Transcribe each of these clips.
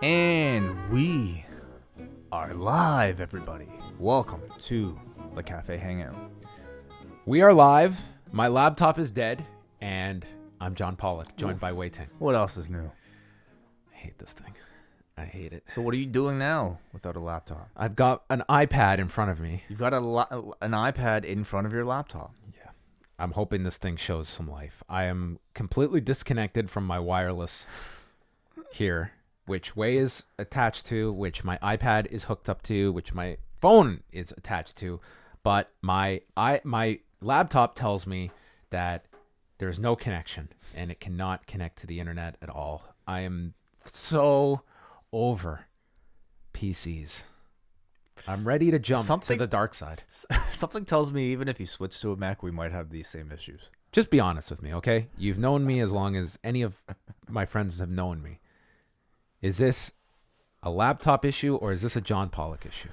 And we are live, everybody. Welcome to the Café Hangout. We are live. My laptop is dead, and I'm John Pollock, joined by Wai Ting. What else is new? I hate this thing. I hate it. So what are you doing now without a laptop? I've got an iPad in front of me. You've got an iPad in front of your laptop. Yeah. I'm hoping this thing shows some life. I am completely disconnected from my wireless here, which Wai is attached to, which my iPad is hooked up to, which my phone is attached to. But my laptop tells me that there's no connection, and it cannot connect to the internet at all. I am so over PCs. I'm ready to jump to the dark side. Something tells me even if you switch to a Mac, we might have these same issues. Just be honest with me, okay? You've known me as long as any of my friends have known me. Is this a laptop issue or is this a John Pollock issue?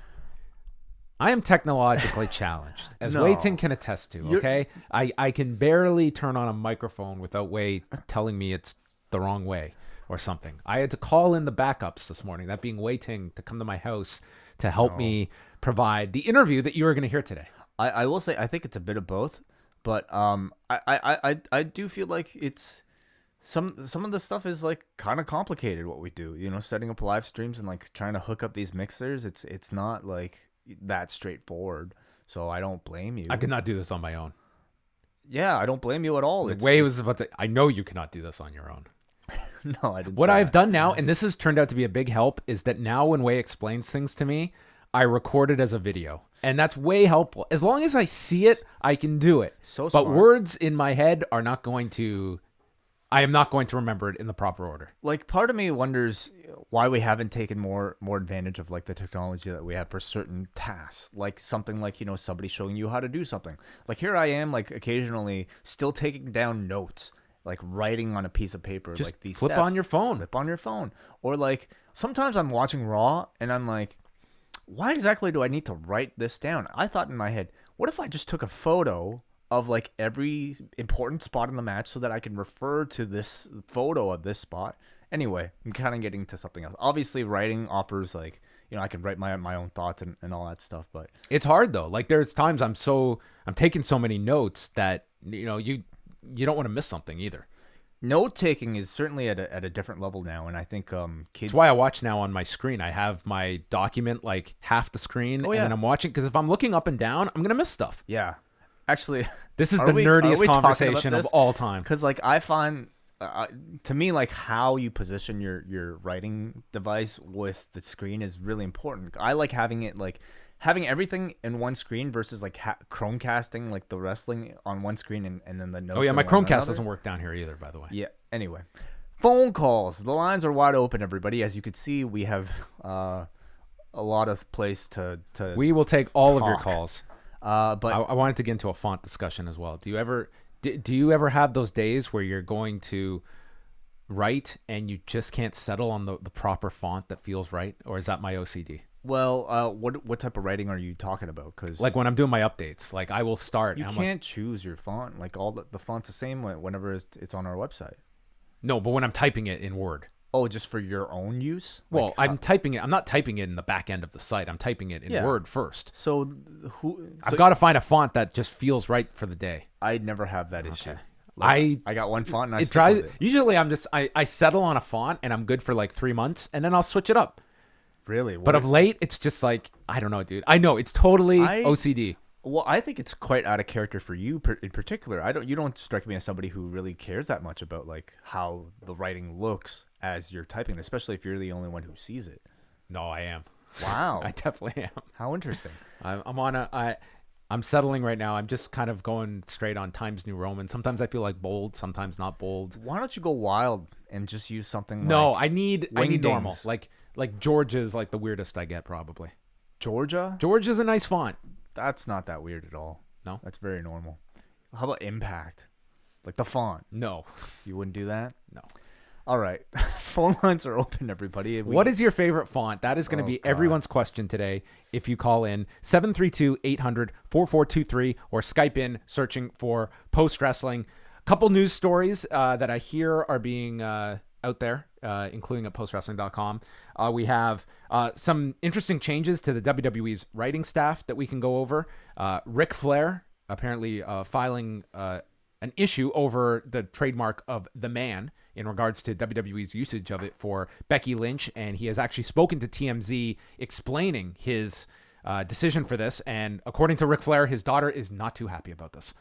I am technologically challenged, as No. Wai Ting can attest to, okay? I can barely turn on a microphone without Wai telling me it's the wrong way or something. I had to call in the backups this morning, that being Wai Ting, to come to my house to help me provide the interview that you are going to hear today. I will say I think it's a bit of both, but I do feel like it's some of the stuff is like kind of complicated what we do. You know, setting up live streams and like trying to hook up these mixers. It's not like that straightforward. So I don't blame you. I could not do this on my own. Yeah, I don't blame you at all. Wai was about to, I know you cannot do this on your own. No, I didn't. What say I've that. done now, and this has turned out to be a big help, is that now when Wai explains things to me, I record it as a video. And that's way helpful. As long as I see it, I can do it. So but smart. words in my head are not going to, I am not going to remember it in the proper order. Like, part of me wonders why we haven't taken more advantage of like the technology that we have for certain tasks, like something like, you know, somebody showing you how to do something. Like here I am, like occasionally still taking down notes, like writing on a piece of paper. Just like these flip steps. on your phone. Flip on your phone. Or like sometimes I'm watching Raw and I'm like, why exactly do I need to write this down? I thought in my head, what if I just took a photo of like every important spot in the match so that I can refer to this photo of this spot? Anyway, I'm kind of getting to something else. Obviously, writing offers like, you know, I can write my own thoughts and all that stuff, but It's hard though. Like there's times I'm taking so many notes that, you know, you don't want to miss something either. note taking is certainly at a different level now, and I think kids. That's why I watch now on my screen. I have my document like half the screen, and then I'm watching, because if I'm looking up and down, I'm gonna miss stuff. Yeah, actually, This is are the we nerdiest talking about conversation of this? all time. Because like I find, to me, like how you position your writing device with the screen is really important. I like having it like having everything in one screen versus like Chromecasting like the wrestling on one screen and then the notes. Oh yeah, in my one Chromecast another. doesn't work down here either, by the way. Yeah. Anyway, phone calls. The lines are wide open, everybody. As you can see, we have a lot of place to. We will take all of your talk. calls. But I wanted to get into a font discussion as well. Do you ever have those days where you're going to write and you just can't settle on the proper font that feels right, or is that my OCD? well, what type of writing are you talking about? Because Like when I'm doing my updates, like I will start. you and I'm can't choose your font. Like all the font's the same whenever it's on our website. no, but when I'm typing it in Word. Oh, just for your own use? Well, Like, I'm typing it. I'm not typing it in the back end of the site. I'm typing it in Yeah. Word first. so I've got to find a font that just feels right for the day. I never have that issue. Okay. Like, I got one font and I It stick drives. with it. Usually, I settle on a font and I'm good for like 3 months, and then I'll switch it up. Really? But of late, it's just like, I don't know, dude. I know it's totally OCD. Well, I think it's quite out of character for you in particular. You don't strike me as somebody who really cares that much about like how the writing looks as you're typing, especially if you're the only one who sees it. No, I am. Wow. I definitely am. How interesting. I'm settling right now. I'm just kind of going straight on Times New Roman. Sometimes I feel like bold, sometimes not bold. Why don't you go wild and just use something No, like I need Wingdings. normal. Like George is like the weirdest I get probably. Georgia? George is a nice font. That's not that weird at all. No? That's very normal. How about Impact? Like the font. No. You wouldn't do that? No. All right. Phone lines are open, everybody. What is your favorite font? That is going to be God. everyone's question today. If you call in 732-800-4423 or Skype in searching for Post Wrestling. A couple news stories that I hear are being out there, including at postwrestling.com. We have some interesting changes to the WWE's writing staff that we can go over. Ric Flair apparently filing an issue over the trademark of the man in regards to WWE's usage of it for Becky Lynch. And he has actually spoken to TMZ explaining his decision for this. And according to Ric Flair, his daughter is not too happy about this.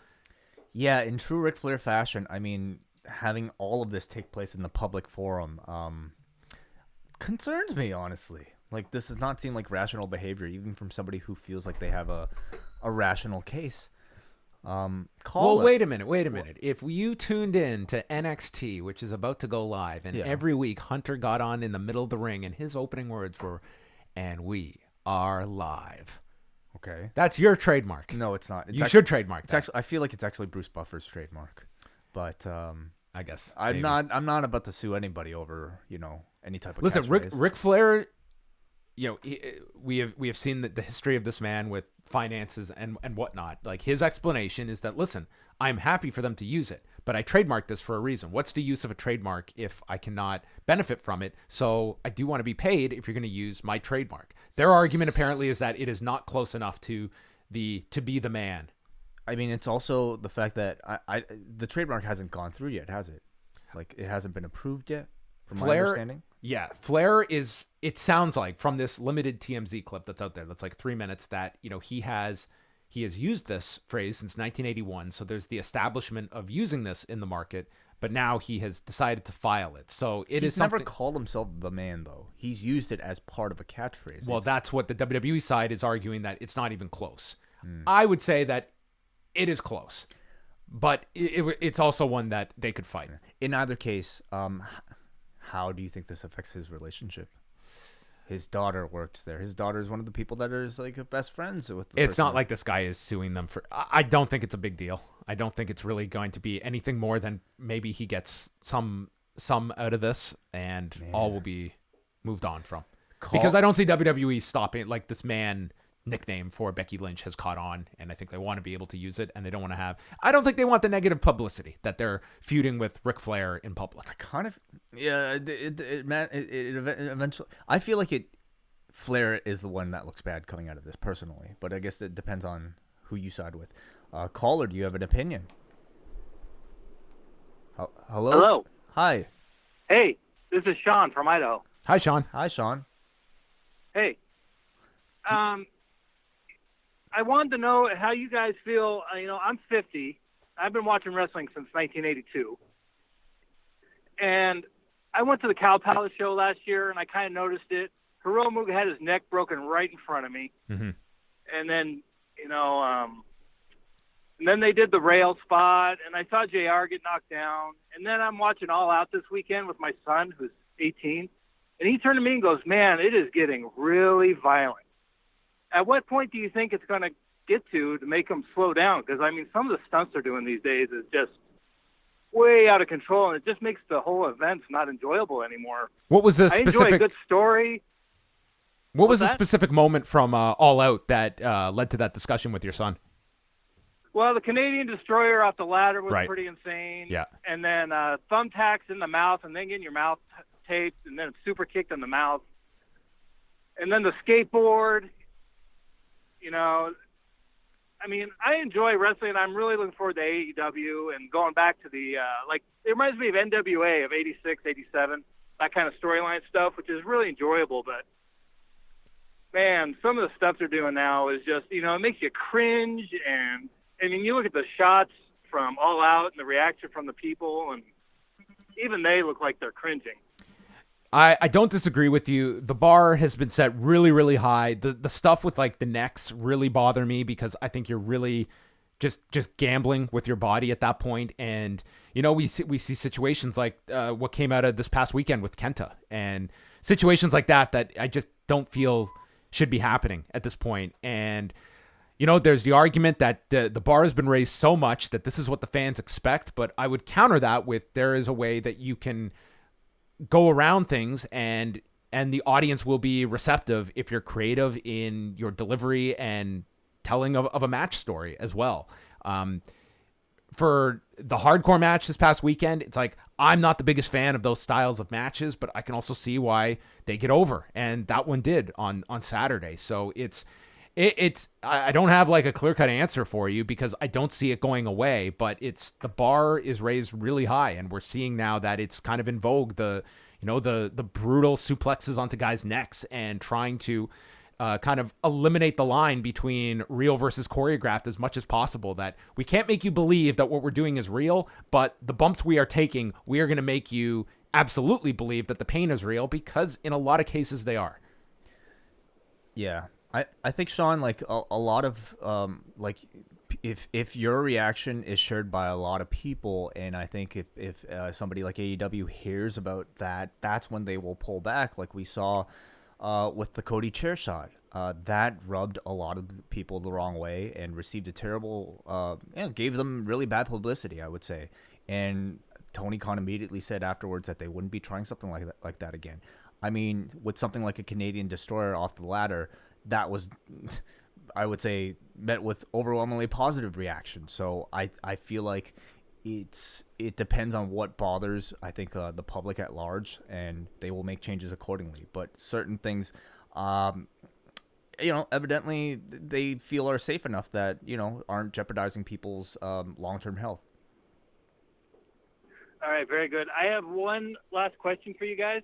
Yeah, in true Ric Flair fashion, I mean, having all of this take place in the public forum concerns me, honestly. Like, this does not seem like rational behavior, even from somebody who feels like they have a rational case. Wait a minute. If you tuned in to NXT, which is about to go live, and every week Hunter got on in the middle of the ring, and his opening words were, "And we are live." Okay, that's your trademark. No, it's not. You should trademark. It's actually. I feel like it's actually Bruce Buffer's trademark, but I guess I'm not about to sue anybody over any type of. Listen, Ric Flair. We have seen the history of this man with finances and whatnot. Like, his explanation is that, listen, I'm happy for them to use it, but I trademarked this for a reason. What's the use of a trademark if I cannot benefit from it? So I do want to be paid if you're going to use my trademark. Their argument apparently is that it is not close enough to be the man. I mean, it's also the fact that the trademark hasn't gone through yet, has it? Like, it hasn't been approved yet, from my understanding. Yeah, Flair is, it sounds like, from this limited TMZ clip that's out there, that's like 3 minutes, that, he has used this phrase since 1981. So there's the establishment of using this in the market, but now he has decided to file it. So he's never called himself the man, though. He's used it as part of a catchphrase. Well, that's what the WWE side is arguing, that it's not even close. I would say that it is close, but it's also one that they could fight. In either case, how do you think this affects his relationship? His daughter works there. His daughter is one of the people that is like best friends with. It's not like this guy is suing them for. I don't think it's a big deal. I don't think it's really going to be anything more than maybe he gets some out of this, and all will be moved on from. Because I don't see WWE stopping. Like, this man nickname for Becky Lynch has caught on, and I think they want to be able to use it, and they don't want to have. I don't think they want the negative publicity that they're feuding with Ric Flair in public. It eventually. I feel like Flair is the one that looks bad coming out of this personally, but I guess it depends on who you side with. Caller, do you have an opinion? Hello. Hello. Hi. Hey, this is Sean from Idaho. Hi, Sean. Hi, Sean. Hey. I wanted to know how you guys feel. I'm 50. I've been watching wrestling since 1982. And I went to the Cow Palace show last year, and I kind of noticed it. Hiromu had his neck broken right in front of me. Mm-hmm. And then, and then they did the rail spot, and I saw JR get knocked down. And then I'm watching All Out this weekend with my son, who's 18. And he turned to me and goes, "Man, it is getting really violent." At what point do you think it's going to get to make them slow down? Because, I mean, some of the stunts they're doing these days is just way out of control, and it just makes the whole event not enjoyable anymore. What was the I enjoy a good story. What was the specific moment from All Out that led to that discussion with your son? Well, the Canadian Destroyer off the ladder was Right. pretty insane. Yeah. And then thumbtacks in the mouth, and then getting your mouth taped, and then super kicked in the mouth. And then the skateboard. I mean, I enjoy wrestling. I'm really looking forward to AEW and going back to the, it reminds me of NWA of 86, 87, that kind of storyline stuff, which is really enjoyable. But, man, some of the stuff they're doing now is just, it makes you cringe. And, I mean, you look at the shots from All Out and the reaction from the people, and even they look like they're cringing. I don't disagree with you. The bar has been set really, really high. The stuff with like the necks really bother me because I think you're really just gambling with your body at that point. And we see situations like what came out of this past weekend with Kenta, and situations like that I just don't feel should be happening at this point. And there's the argument that the bar has been raised so much that this is what the fans expect. But I would counter that with there is a way that you can go around things and the audience will be receptive if you're creative in your delivery and telling of a match story as well. for the hardcore match this past weekend, it's like, I'm not the biggest fan of those styles of matches, but I can also see why they get over. And that one did on Saturday. So I don't have like a clear-cut answer for you because I don't see it going away, but the bar is raised really high, and we're seeing now that it's kind of in vogue, the brutal suplexes onto guys' necks and trying to kind of eliminate the line between real versus choreographed as much as possible. That we can't make you believe that what we're doing is real, but the bumps we are taking, we are going to make you absolutely believe that the pain is real, because in a lot of cases they are. Yeah. I think, Sean, like a lot of like if your reaction is shared by a lot of people, and I think if somebody like AEW hears about that, that's when they will pull back, like we saw with the Cody chair shot. That rubbed a lot of people the wrong way and received a terrible, gave them really bad publicity, I would say. And Tony Khan immediately said afterwards that they wouldn't be trying something like that again. I mean, with something like a Canadian Destroyer off the ladder, that was, I would say, met with overwhelmingly positive reaction. So I feel like it depends on what bothers, I think, the public at large, and they will make changes accordingly. But certain things, evidently they feel are safe enough that, aren't jeopardizing people's long-term health. All right, very good. I have one last question for you guys.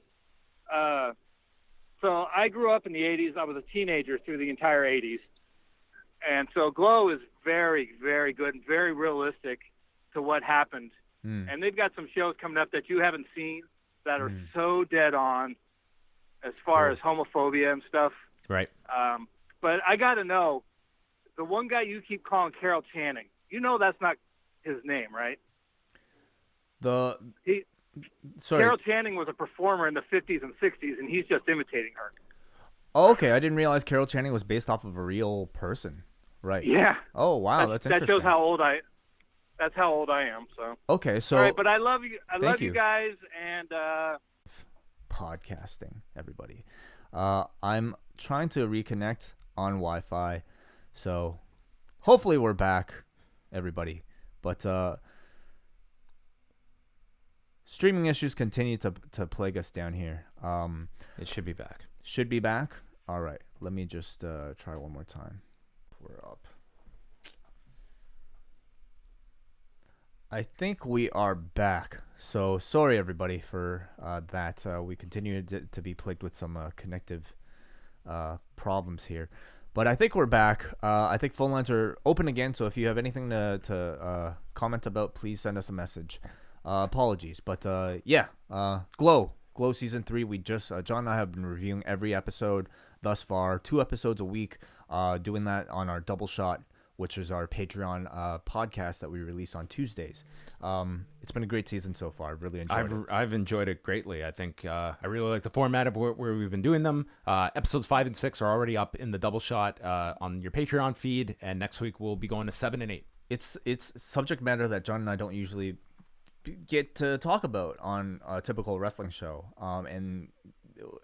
So I grew up in the 80s. I was a teenager through the entire 80s. And so Glow is very, very good and very realistic to what happened. And they've got some shows coming up that you haven't seen that are so dead on as far as homophobia and stuff. Right. But I got to know, the one guy you keep calling Carol Channing, that's not his name, right? Carol Channing was a performer in the 50s and 60s, and he's just imitating her. Oh, okay. I didn't realize Carol Channing was based off of a real person. Right. Yeah. Oh, wow. That's interesting. That shows how old I am. So. Okay. So. All right, but I love you. I love you guys, and. Podcasting, everybody. I'm trying to reconnect on Wi-Fi, so hopefully we're back, everybody. But streaming issues continue to plague us down here. It should be back. Should be back? All right. Let me just try one more time. We're up. I think we are back. So sorry, everybody, for that. We continue to be plagued with some connective problems here. But I think we're back. I think phone lines are open again. So if you have anything to comment about, please send us a message. Apologies, but Glow season 3. We just John and I have been reviewing every episode thus far, 2 episodes a week, doing that on our Double Shot, which is our Patreon podcast that we release on Tuesdays. It's been a great season so far. I've really enjoyed it. I've enjoyed it greatly. I think I really like the format of where we've been doing them. Episodes 5 and 6 are already up in the Double Shot on your Patreon feed, and next week we'll be going to 7 and 8. It's subject matter that John and I don't usually get to talk about on a typical wrestling show. And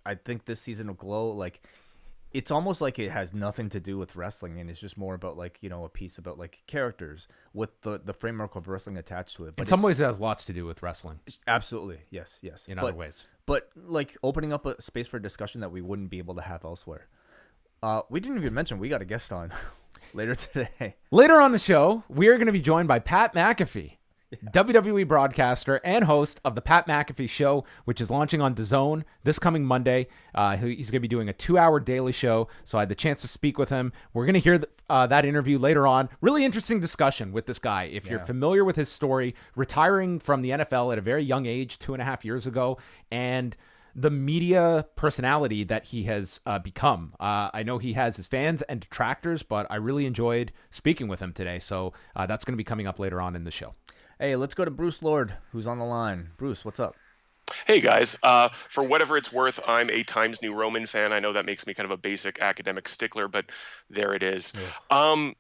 I think this season of Glow, like, it's almost like it has nothing to do with wrestling, and it's just more about, like, a piece about, like, characters with the framework of wrestling attached to it. But in some ways it has lots to do with wrestling. Absolutely. Yes. In other ways. But, like, opening up a space for discussion that we wouldn't be able to have elsewhere. We didn't even mention we got a guest on later today. Later on the show, we are going to be joined by Pat McAfee. WWE broadcaster and host of the Pat McAfee Show, which is launching on DAZN this coming Monday. He's going to be doing a 2-hour daily show, so I had the chance to speak with him. We're going to hear that interview later on. Really interesting discussion with this guy. If you're familiar with his story, retiring from the NFL at a very young age, 2.5 years ago, and the media personality that he has become. I know he has his fans and detractors, but I really enjoyed speaking with him today, so that's going to be coming up later on in the show. Hey, let's go to Bruce Lord, who's on the line. Bruce, what's up? Hey, guys. For whatever it's worth, I'm a Times New Roman fan. I know that makes me kind of a basic academic stickler, but there it is. Yeah.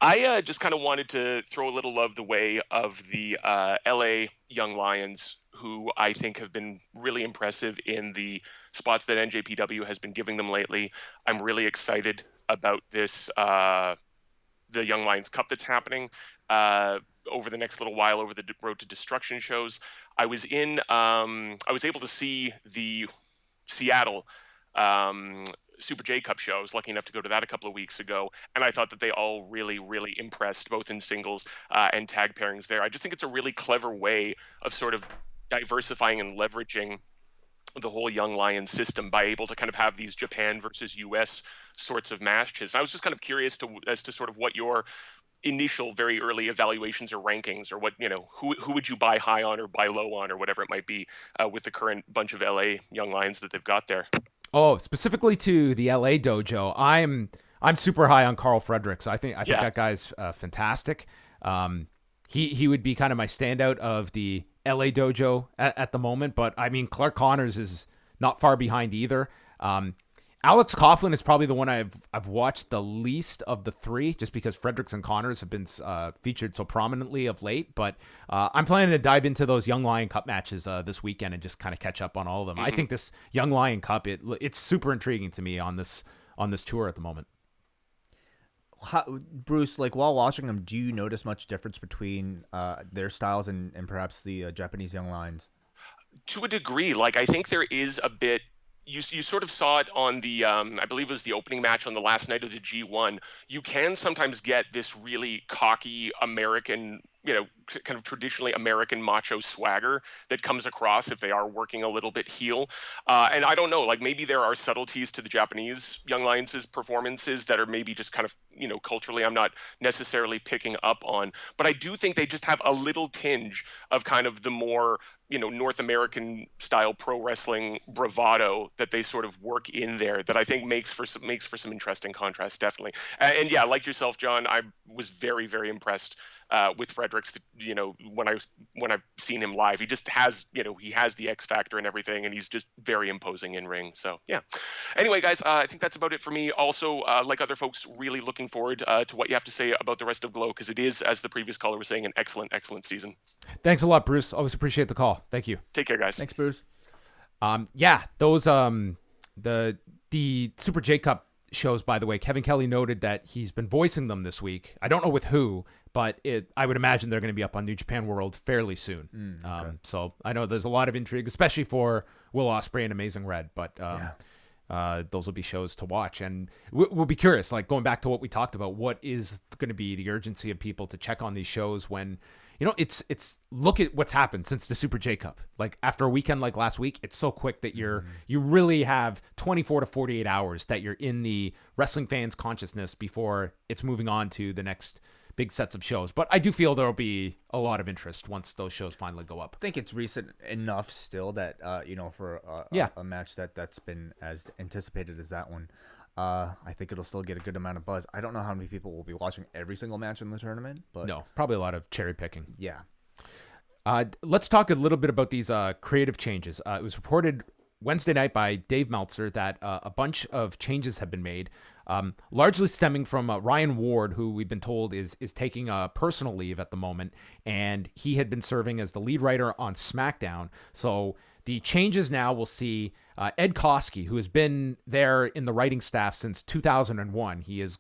I just kind of wanted to throw a little love the way of the LA Young Lions, who I think have been really impressive in the spots that NJPW has been giving them lately. I'm really excited about this, the Young Lions Cup that's happening. over the next little while over the Road to Destruction shows. I was able to see the Seattle Super J Cup show. I was lucky enough to go to that a couple of weeks ago, and I thought that they all really, really impressed, both in singles and tag pairings there. I just think it's a really clever way of sort of diversifying and leveraging the whole Young Lions system by able to kind of have these Japan versus US sorts of matches. And I was just kind of curious as to sort of what your initial very early evaluations or rankings, or what, who would you buy high on or buy low on, or whatever it might be, with the current bunch of LA Young Lions that they've got there. Oh, specifically to the LA dojo, I'm super high on Carl Fredericks. I think that guy's fantastic. He would be kind of my standout of the LA dojo at the moment, but I mean, Clark Connors is not far behind either. Alex Coughlin is probably the one I've watched the least of the three, just because Fredericks and Connors have been featured so prominently of late. But I'm planning to dive into those Young Lion Cup matches this weekend and just kind of catch up on all of them. Mm-hmm. I think this Young Lion Cup, it's super intriguing to me on this tour at the moment. Bruce, like while watching them, do you notice much difference between their styles and perhaps the Japanese Young Lions? To a degree, like I think there is a bit. You sort of saw it on the, I believe it was the opening match on the last night of the G1. You can sometimes get this really cocky American, kind of traditionally American macho swagger that comes across if they are working a little bit heel. And I don't know, like maybe there are subtleties to the Japanese Young Lions' performances that are maybe just kind of, culturally I'm not necessarily picking up on. But I do think they just have a little tinge of kind of the more North American style pro wrestling bravado that they sort of work in there that I think makes for some interesting contrast, definitely. And yeah, like yourself, John, I was very, very impressed with Fredericks. When I've seen him live, he just has, he has the X factor and everything, and he's just very imposing in ring. So yeah. Anyway, guys, I think that's about it for me. Also, like other folks, really looking forward to what you have to say about the rest of Glow, because it is, as the previous caller was saying, an excellent, excellent season. Thanks a lot, Bruce. Always appreciate the call. Thank you. Take care, guys. Thanks, Bruce. Those the Super J Cup shows, by the way, Kevin Kelly noted that he's been voicing them this week. I don't know with who, but I would imagine they're going to be up on New Japan World fairly soon. Okay. So I know there's a lot of intrigue, especially for Will Ospreay and Amazing Red, but those will be shows to watch. And we'll be curious, like going back to what we talked about, what is going to be the urgency of people to check on these shows when, it's look at what's happened since the Super J Cup. Like after a weekend like last week, it's so quick that you really have 24 to 48 hours that you're in the wrestling fans' consciousness before it's moving on to the next big sets of shows. But I do feel there'll be a lot of interest once those shows finally go up. I think it's recent enough still that for a match that's been as anticipated as that one. I think it'll still get a good amount of buzz. I don't know how many people will be watching every single match in the tournament, but no, probably a lot of cherry picking. Yeah. Let's talk a little bit about these creative changes. It was reported Wednesday night by Dave Meltzer that a bunch of changes have been made, largely stemming from Ryan Ward, who we've been told is taking a personal leave at the moment, and he had been serving as the lead writer on SmackDown. So the changes now will see Ed Koski, who has been there in the writing staff since 2001. He has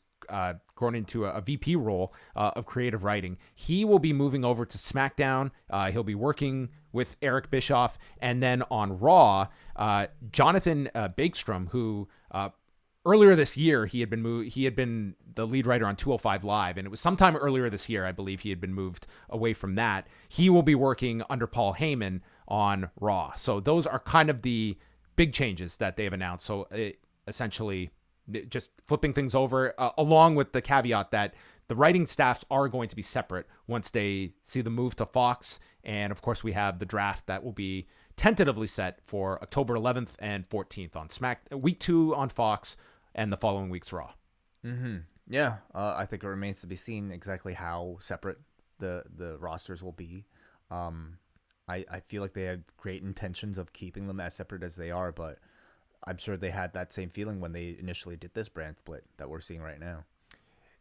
grown into a VP role of creative writing. He will be moving over to SmackDown. He'll be working with Eric Bischoff. And then on Raw, Jonathan Bakestrom, who earlier this year, he had been the lead writer on 205 Live, and it was sometime earlier this year, I believe, he had been moved away from that. He will be working under Paul Heyman on Raw. So those are kind of the big changes that they've announced. So essentially just flipping things over, along with the caveat that the writing staffs are going to be separate once they see the move to Fox. And of course, we have the draft that will be tentatively set for October 11th and 14th on week 2 on Fox, and the following week's Raw. Mm-hmm. Yeah, I think it remains to be seen exactly how separate the rosters will be. I feel like they had great intentions of keeping them as separate as they are, but I'm sure they had that same feeling when they initially did this brand split that we're seeing right now.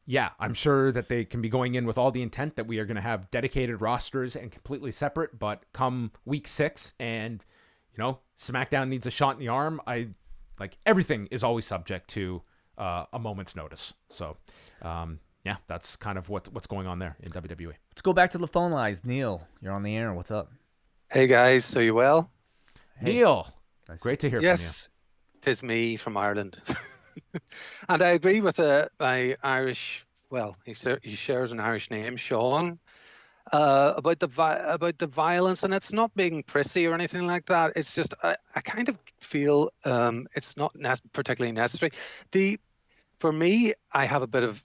Yeah, I'm sure that they can be going in with all the intent that we are going to have dedicated rosters and completely separate, but come week 6 and, SmackDown needs a shot in the arm, everything is always subject to a moment's notice. So, yeah, that's kind of what's going on there in WWE. Let's go back to the phone lines. Neil, you're on the air. What's up? Hey guys, are you well? Hey. Neil, Nice. great to hear Yes, 'tis me from Ireland. And I agree with my Irish, well, he shares an Irish name, Sean, about the violence, and it's not being prissy or anything like that. It's just I kind of feel it's not particularly necessary. For me, I have a bit of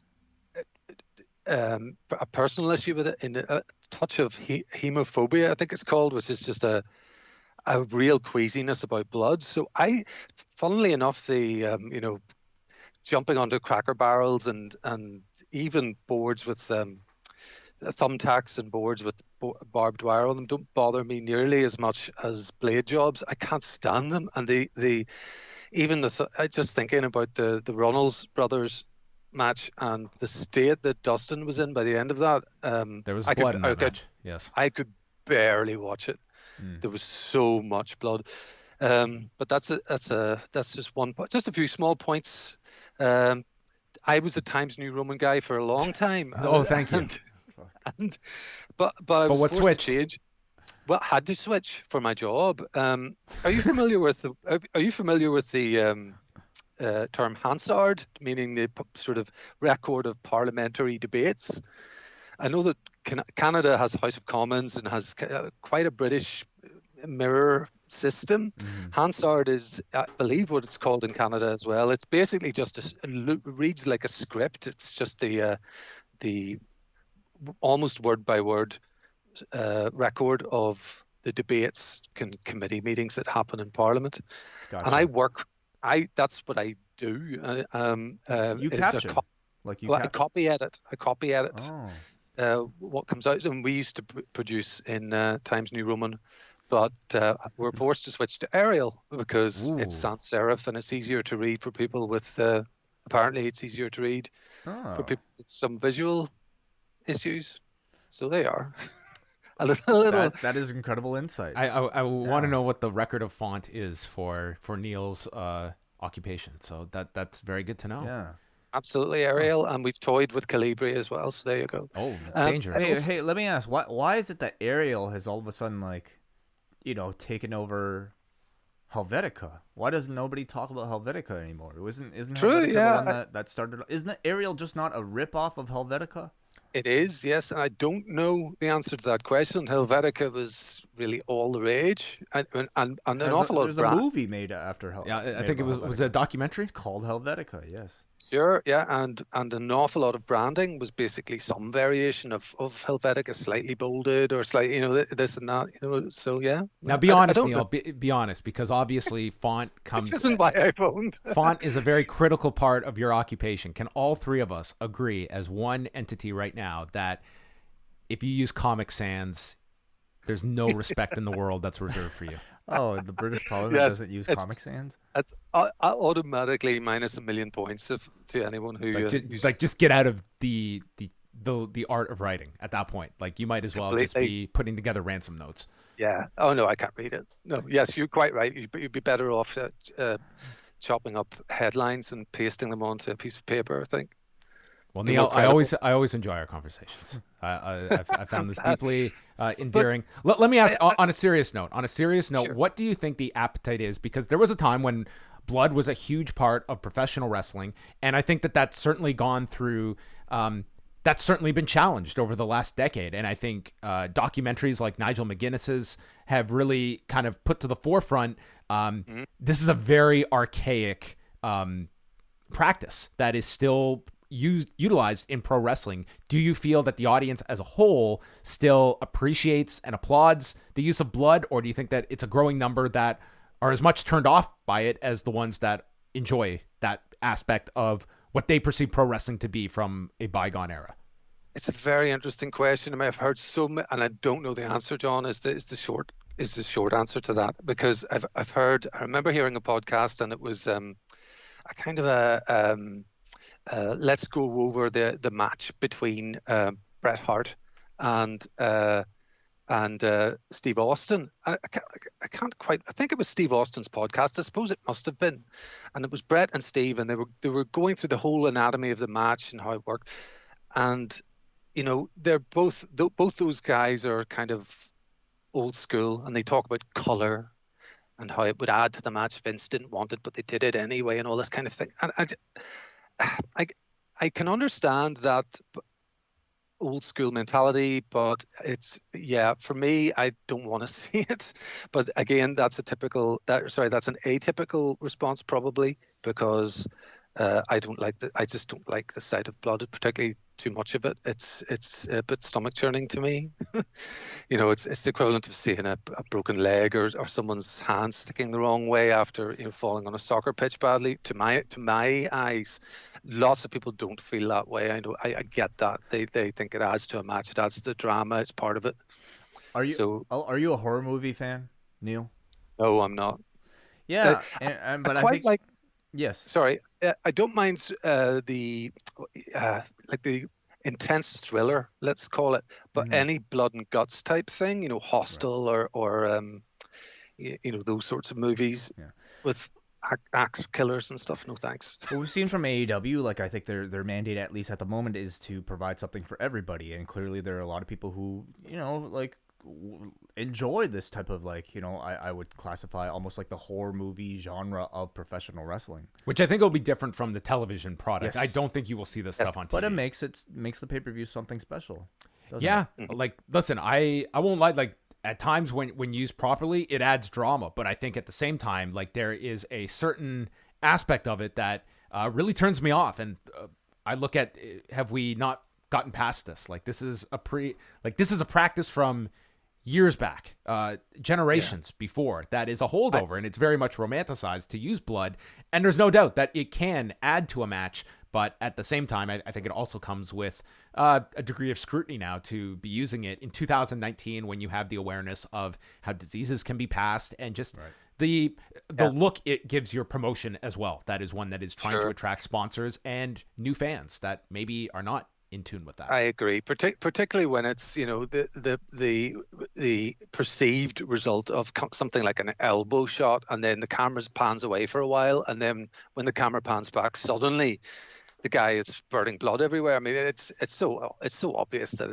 a personal issue with it, in a touch of hemophobia, I think it's called, which is just a real queasiness about blood. So funnily enough, the jumping onto Cracker Barrels and even boards with thumbtacks and boards with barbed wire on them don't bother me nearly as much as blade jobs. I can't stand them, and I just thinking about the Runnels brothers match and the state that Dustin was in by the end of that. There was blood in that match. Yes, I could barely watch it. There was so much blood. But that's just one point. Just a few small points. I was a Times New Roman guy for a long time. Oh, thank you. But I was what forced switched? to change. Well, I had to switch for my job. Are you familiar with the term Hansard, meaning the sort of record of parliamentary debates? I know that Canada has House of Commons and has quite a British mirror system. Hansard is, I believe, what it's called in Canada as well. It's basically just reads like a script. It's just the almost word by word record of the debates committee meetings that happen in Parliament. Gotcha. And that's what I do. You capture, I copy edit. Oh. What comes out, and we used to produce in Times New Roman, but we're forced to switch to Arial because it's sans serif and it's easier to read for people with. Apparently, it's easier to read for people with some visual issues. So they are. That is incredible insight. I want to know what the record of font is for Neil's occupation. So that's very good to know. Yeah. Absolutely, Arial, and we've toyed with Calibri as well. So there you go. Oh, dangerous. Hey, let me ask, why is it that Arial has all of a sudden taken over Helvetica? Why does nobody talk about Helvetica anymore? Isn't True, Helvetica yeah. the one that started? Isn't Arial just not a rip-off of Helvetica? It is, yes, and I don't know the answer to that question. Helvetica was really all the rage, and an awful lot of There's a movie made after Helvetica. Yeah, I think it was a documentary. It's called Helvetica, yes. Sure, yeah, and an awful lot of branding was basically some variation of Helvetica, slightly bolded or slightly, this and that, so yeah. Now be honest, Neil, be honest, because obviously font comes... This isn't my iPhone. Font is a very critical part of your occupation. Can all three of us agree as one entity right now that if you use Comic Sans, there's no respect in the world that's reserved for you? Oh, the British Parliament doesn't use Comic Sans? It's automatically minus 1,000,000 points to anyone who just get out of the art of writing at that point. Like you might as well just be putting together ransom notes. Yeah. Oh no, I can't read it. No. Yes, you're quite right. You'd be better off chopping up headlines and pasting them onto a piece of paper, I think. Well, Neil, I always enjoy our conversations. I found this deeply endearing. Let me ask on a serious note. Sure. What do you think the appetite is? Because there was a time when blood was a huge part of professional wrestling, and I think that's certainly gone through. That's certainly been challenged over the last decade, and I think documentaries like Nigel McGuinness's have really kind of put to the forefront. This is a very archaic practice that is still utilized in pro wrestling. Do you feel that the audience as a whole still appreciates and applauds the use of blood, or do you think that it's a growing number that are as much turned off by it as the ones that enjoy that aspect of what they perceive pro wrestling to be from a bygone era? It's a very interesting question. I mean, I've heard so many, and I don't know the answer, John, is the short answer to that, because I've heard, I remember hearing a podcast, and it was a kind of let's go over the match between Bret Hart and Steve Austin. I can't quite. I think it was Steve Austin's podcast. I suppose it must have been, and it was Bret and Steve, and they were going through the whole anatomy of the match and how it worked. and they're both those guys are kind of old school, and they talk about color and how it would add to the match. Vince didn't want it, but they did it anyway, and all this kind of thing. And I can understand that old school mentality, but for me, I don't want to see it. But again, that's an atypical response probably, because I just don't like the sight of blood, particularly too much of it. It's a bit stomach churning to me. It's the equivalent of seeing a broken leg or someone's hand sticking the wrong way after falling on a soccer pitch badly. To my eyes, lots of people don't feel that way. I know, I get that. They think it adds to a match, it adds to the drama, it's part of it. Are you a horror movie fan, Neil? No, I'm not. Yeah, but I think like. Yes. Sorry, I don't mind the intense thriller, let's call it, but any blood and guts type thing, Hostel, right, or those sorts of movies with axe killers and stuff. No thanks. What we've seen from AEW, like I think their mandate, at least at the moment, is to provide something for everybody, and clearly there are a lot of people who enjoy this type of I would classify almost like the horror movie genre of professional wrestling, which I think will be different from the television product. Yes. I don't think you will see this stuff on TV, but it makes the pay-per-view something special. Yeah, like listen, I won't lie, like at times when used properly, it adds drama, but I think at the same time, like there is a certain aspect of it that really turns me off, and I look at, have we not gotten past this? Like this is a practice from years back, generations before, that is a holdover, and it's very much romanticized to use blood, and there's no doubt that it can add to a match, but at the same time, I think it also comes with a degree of scrutiny now to be using it in 2019 when you have the awareness of how diseases can be passed, and just the look it gives your promotion as well. That is one that is trying to attract sponsors and new fans that maybe are not in tune with that. I agree, particularly when it's the perceived result of something like an elbow shot, and then the camera pans away for a while, and then when the camera pans back, suddenly the guy is spurting blood everywhere. I mean, it's so obvious that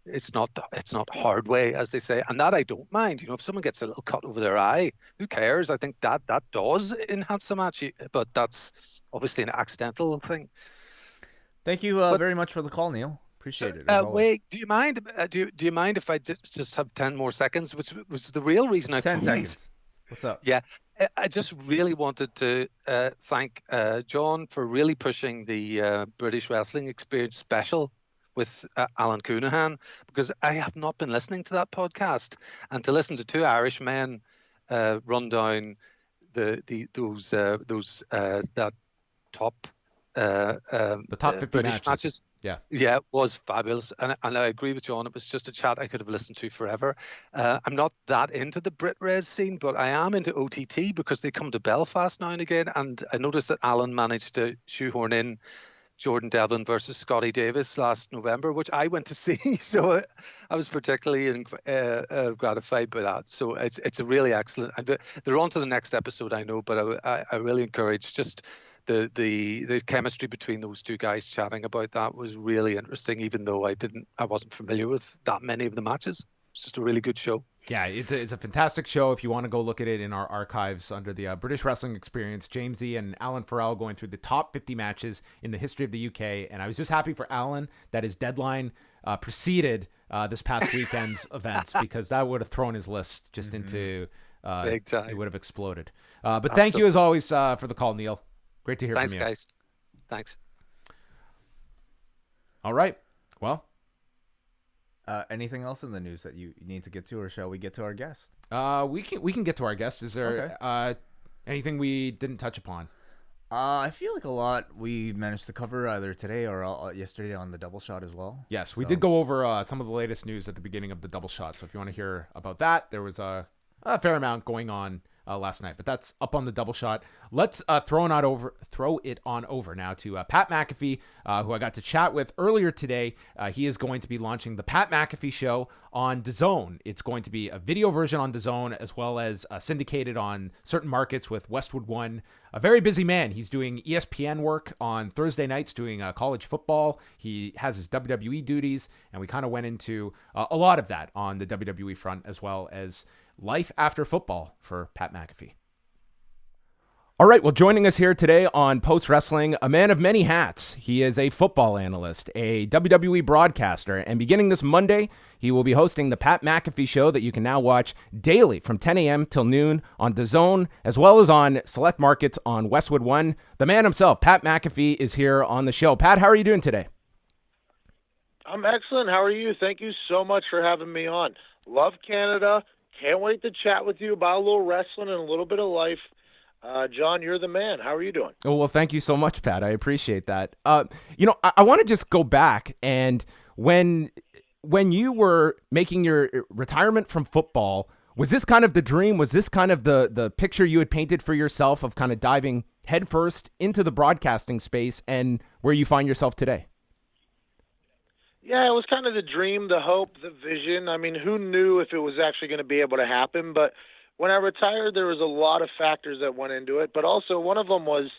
it's not hard way, as they say, and that I don't mind. If someone gets a little cut over their eye, who cares? I think that does enhance the match, but that's obviously an accidental thing. Thank you very much for the call, Neil. Appreciate it. Wait, do you mind? Do you mind if I just have 10 more seconds, which was the real reason I 10 seconds. What's up? Yeah, I just really wanted to thank John for really pushing the British Wrestling Experience special with Alan Coonahan, because I have not been listening to that podcast, and to listen to two Irish men run down that top. The top 50 British matches. Yeah, was fabulous, and I agree with John. It was just a chat I could have listened to forever. I'm not that into the BritRes scene, but I am into OTT because they come to Belfast now and again, and I noticed that Alan managed to shoehorn in Jordan Devlin versus Scotty Davis last November, which I went to see, so I was particularly gratified by that. So it's a really excellent. They're on to the next episode, I know, but I really encourage just. The chemistry between those two guys chatting about that was really interesting, even though I wasn't familiar with that many of the matches. It's just a really good show. Yeah, it's a fantastic show. If you want to go look at it in our archives under the British Wrestling Experience, Jamesy and Alan Farrell going through the top 50 matches in the history of the UK. And I was just happy for Alan that his deadline preceded this past weekend's events, because that would have thrown his list just into big time. It would have exploded. But thank you as always for the call, Neil. Great to hear from you. Thanks, guys. Thanks. All right. Well, anything else in the news that you need to get to, or shall we get to our guest? We can get to our guest. Is there anything we didn't touch upon? I feel like a lot we managed to cover either today or yesterday on the double shot as well. Yes, we did go over some of the latest news at the beginning of the double shot. So if you want to hear about that, there was a fair amount going on last night. But that's up on the double shot. Let's throw it on over now to Pat McAfee, who I got to chat with earlier today. He is going to be launching the Pat McAfee Show on DAZN. It's going to be a video version on DAZN, as well as syndicated on certain markets with Westwood One. A very busy man. He's doing ESPN work on Thursday nights, doing college football. He has his WWE duties, and we kind of went into a lot of that on the WWE front, as well as life after football for Pat McAfee. All right, well, joining us here today on Post Wrestling, a man of many hats. He is a football analyst, a WWE broadcaster, and beginning this Monday, he will be hosting the Pat McAfee Show that you can now watch daily from 10 a.m. till noon on DAZN, as well as on select markets on Westwood One. The man himself, Pat McAfee, is here on the show. Pat, how are you doing today? I'm excellent. How are you? Thank you so much for having me on. Love Canada. Can't wait to chat with you about a little wrestling and a little bit of life. John, you're the man. How are you doing? Oh, well, thank you so much, Pat. I appreciate that. I want to just go back, and when you were making your retirement from football, was this kind of the dream? Was this kind of the picture you had painted for yourself of kind of diving headfirst into the broadcasting space and where you find yourself today? Yeah, it was kind of the dream, the hope, the vision. I mean, who knew if it was actually going to be able to happen? But when I retired, there was a lot of factors that went into it. But also one of them was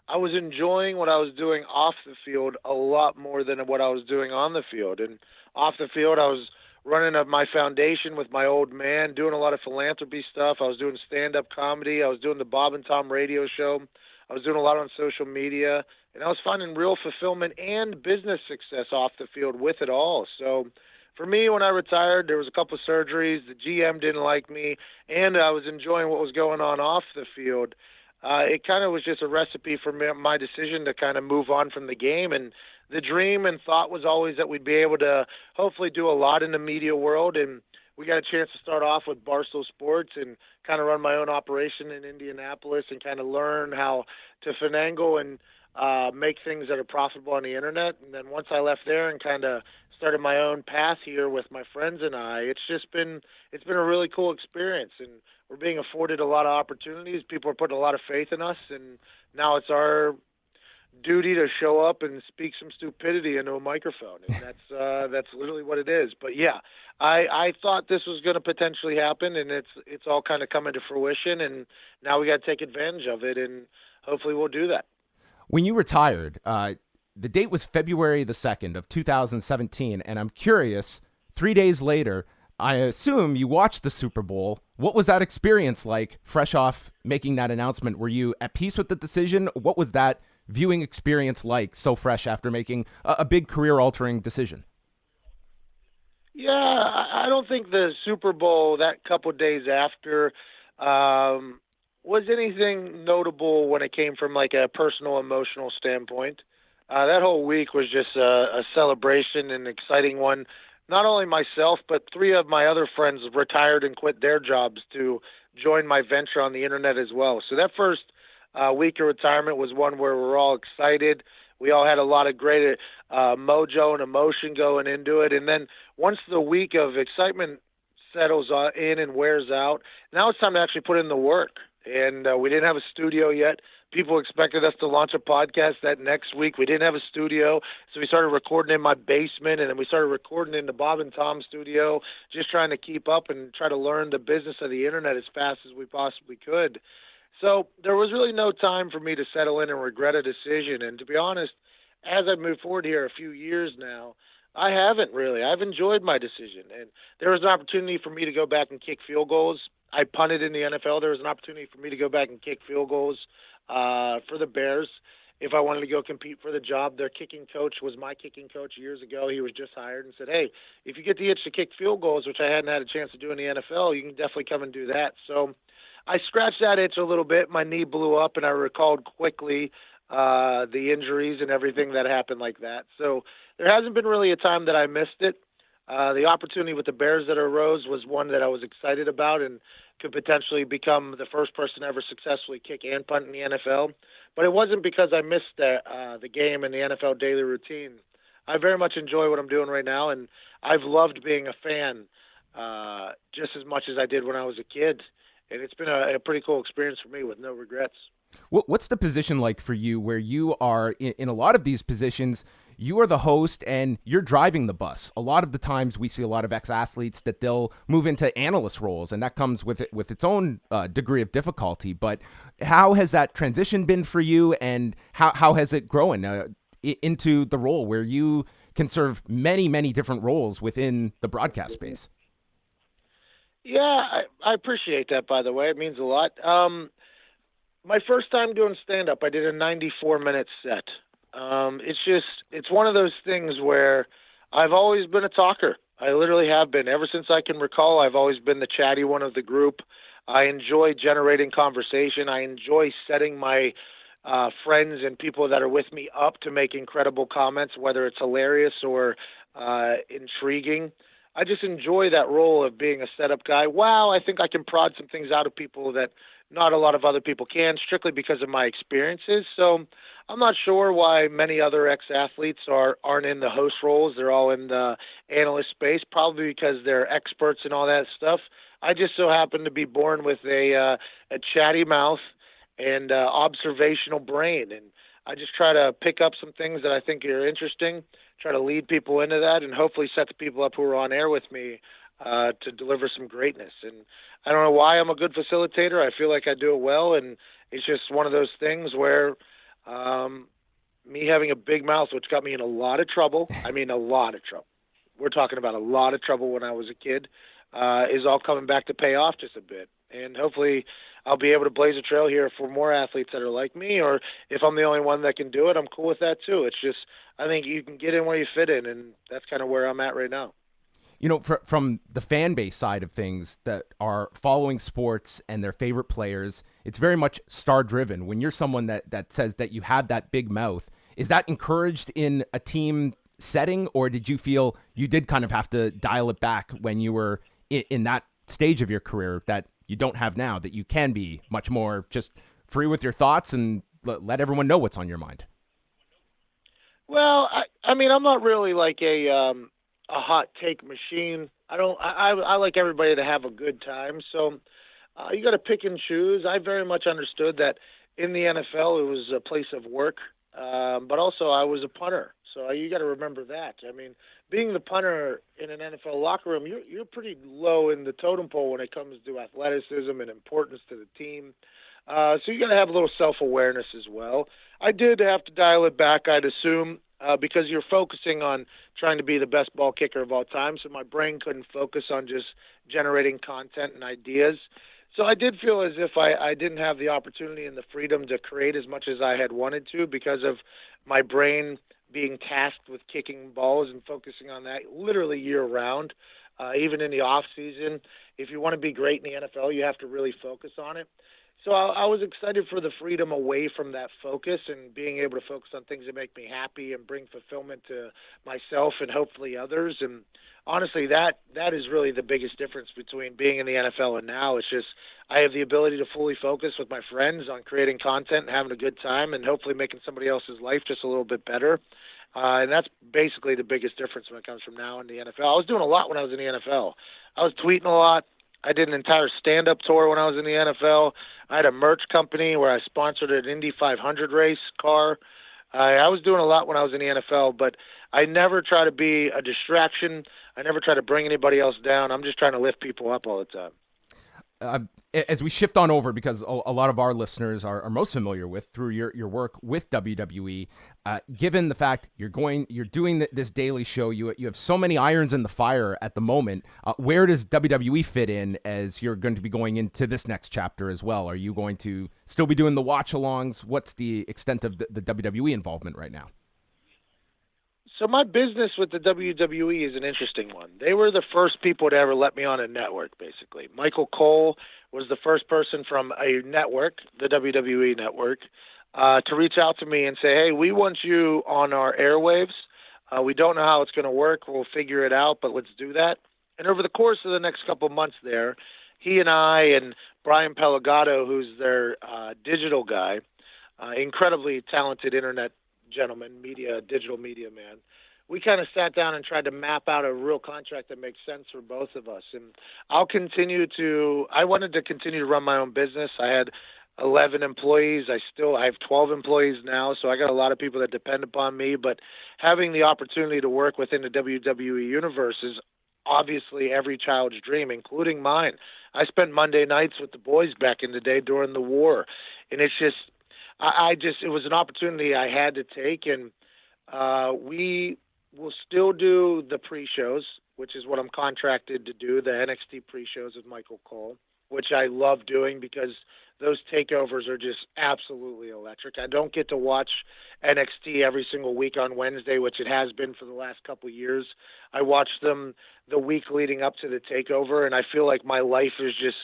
I was enjoying what I was doing off the field a lot more than what I was doing on the field. And off the field, I was running up my foundation with my old man, doing a lot of philanthropy stuff. I was doing stand-up comedy. I was doing the Bob and Tom radio show. I was doing a lot on social media. And I was finding real fulfillment and business success off the field with it all. So for me, when I retired, there was a couple of surgeries. The GM didn't like me, and I was enjoying what was going on off the field. It kind of was just a recipe for my decision to kind of move on from the game. And the dream and thought was always that we'd be able to hopefully do a lot in the media world. And we got a chance to start off with Barstool Sports and kind of run my own operation in Indianapolis and kind of learn how to finagle and make things that are profitable on the internet. And then once I left there and kind of started my own path here with my friends and it's been a really cool experience, and we're being afforded a lot of opportunities. People are putting a lot of faith in us, and now it's our duty to show up and speak some stupidity into a microphone, and that's literally what it is. But yeah, I thought this was going to potentially happen, and it's all kind of coming to fruition, and now we got to take advantage of it, and hopefully we'll do that. When you retired, the date was February the 2nd of 2017, and I'm curious, 3 days later, I assume you watched the Super Bowl. What was that experience like, fresh off making that announcement? Were you at peace with the decision? What was that viewing experience like, so fresh after making a big career-altering decision? Yeah, I don't think the Super Bowl, that couple of days after, was anything notable when it came from like a personal, emotional standpoint. That whole week was just a celebration, an exciting one. Not only myself, but 3 of my other friends retired and quit their jobs to join my venture on the internet as well. So that first week of retirement was one where we're all excited. We all had a lot of great mojo and emotion going into it. And then once the week of excitement settles in and wears out, now it's time to actually put in the work. And we didn't have a studio yet. People expected us to launch a podcast that next week. We didn't have a studio, so we started recording in my basement, and then we started recording in the Bob and Tom studio, just trying to keep up and try to learn the business of the internet as fast as we possibly could. So there was really no time for me to settle in and regret a decision. And to be honest, as I've moved forward here a few years now, I haven't really. I've enjoyed my decision. And there was an opportunity for me to go back and kick field goals. I punted in the NFL. There was an opportunity for me to go back and kick field goals for the Bears if I wanted to go compete for the job. Their kicking coach was my kicking coach years ago. He was just hired and said, hey, if you get the itch to kick field goals, which I hadn't had a chance to do in the NFL, you can definitely come and do that. So I scratched that itch a little bit. My knee blew up, and I recalled quickly the injuries and everything that happened like that. So there hasn't been really a time that I missed it. The opportunity with the Bears that arose was one that I was excited about and could potentially become the first person to ever successfully kick and punt in the NFL. But it wasn't because I missed the game and the NFL daily routine. I very much enjoy what I'm doing right now, and I've loved being a fan just as much as I did when I was a kid. and it's been a pretty cool experience for me with no regrets. What's the position like for you where you are in a lot of these positions, you are the host and you're driving the bus? A lot of the times we see a lot of ex-athletes that they'll move into analyst roles, and that comes with its own degree of difficulty. But how has that transition been for you, and how has it grown into the role where you can serve many, many different roles within the broadcast space? Yeah, I appreciate that, by the way. It means a lot. My first time doing stand-up, I did a 94-minute set. It's one of those things where I've always been a talker. I literally have been. Ever since I can recall, I've always been the chatty one of the group. I enjoy generating conversation. I enjoy setting my friends and people that are with me up to make incredible comments, whether it's hilarious or intriguing. I just enjoy that role of being a setup guy. Wow, I think I can prod some things out of people that not a lot of other people can, strictly because of my experiences. So I'm not sure why many other ex-athletes aren't in the host roles. They're all in the analyst space, probably because they're experts and all that stuff. I just so happen to be born with a chatty mouth and observational brain, and I just try to pick up some things that I think are interesting, try to lead people into that, and hopefully set the people up who are on air with me to deliver some greatness. And I don't know why I'm a good facilitator. I feel like I do it well, and it's just one of those things where me having a big mouth, which got me in a lot of trouble, I mean a lot of trouble. We're talking about a lot of trouble when I was a kid, is all coming back to pay off just a bit. And hopefully I'll be able to blaze a trail here for more athletes that are like me, or if I'm the only one that can do it, I'm cool with that too. It's just, I think you can get in where you fit in, and that's kind of where I'm at right now. You know, from the fan base side of things that are following sports and their favorite players, it's very much star-driven. When you're someone that says that you have that big mouth, is that encouraged in a team setting, or did you feel you did kind of have to dial it back when you were in that stage of your career that you don't have now, that you can be much more just free with your thoughts and let everyone know what's on your mind? Well, I mean, I'm not really like a hot take machine. I like everybody to have a good time. So you got to pick and choose. I very much understood that in the NFL, it was a place of work. But also I was a punter. So you got to remember that. I mean, being the punter in an NFL locker room, you're pretty low in the totem pole when it comes to athleticism and importance to the team. So you got to have a little self-awareness as well. I did have to dial it back, I'd assume, because you're focusing on trying to be the best ball kicker of all time. So my brain couldn't focus on just generating content and ideas. So I did feel as if I didn't have the opportunity and the freedom to create as much as I had wanted to because of my brain being tasked with kicking balls and focusing on that literally year-round, even in the off-season. If you want to be great in the NFL, you have to really focus on it. So I was excited for the freedom away from that focus and being able to focus on things that make me happy and bring fulfillment to myself and hopefully others. And honestly, that is really the biggest difference between being in the NFL and now. It's just I have the ability to fully focus with my friends on creating content and having a good time and hopefully making somebody else's life just a little bit better. And that's basically the biggest difference when it comes from now in the NFL. I was doing a lot when I was in the NFL. I was tweeting a lot. I did an entire stand-up tour when I was in the NFL. I had a merch company where I sponsored an Indy 500 race car. I was doing a lot when I was in the NFL, but I never try to be a distraction. I never try to bring anybody else down. I'm just trying to lift people up all the time. As we shift on over, because a lot of our listeners are most familiar with through your work with WWE, given the fact you're doing this daily show, you have so many irons in the fire at the moment. Where does WWE fit in as you're going to be going into this next chapter as well? Are you going to still be doing the watch-alongs? What's the extent of the WWE involvement right now? So my business with the WWE is an interesting one. They were the first people to ever let me on a network, basically. Michael Cole was the first person from a network, the WWE network, to reach out to me and say, hey, we want you on our airwaves. We don't know how it's going to work. We'll figure it out, but let's do that. And over the course of the next couple of months there, he and I and Brian Pelagato, who's their digital guy, incredibly talented internet gentleman, digital media man, we kind of sat down and tried to map out a real contract that makes sense for both of us. And I wanted to continue to run my own business. I had 11 employees. I have 12 employees now, so I got a lot of people that depend upon me. But having the opportunity to work within the WWE universe is obviously every child's dream, including mine. I spent Monday nights with the boys back in the day during the war, and it's just, it was an opportunity I had to take, and we will still do the pre-shows, which is what I'm contracted to do, the NXT pre-shows with Michael Cole, which I love doing because those takeovers are just absolutely electric. I don't get to watch NXT every single week on Wednesday, which it has been for the last couple of years. I watch them the week leading up to the takeover, and I feel like my life is just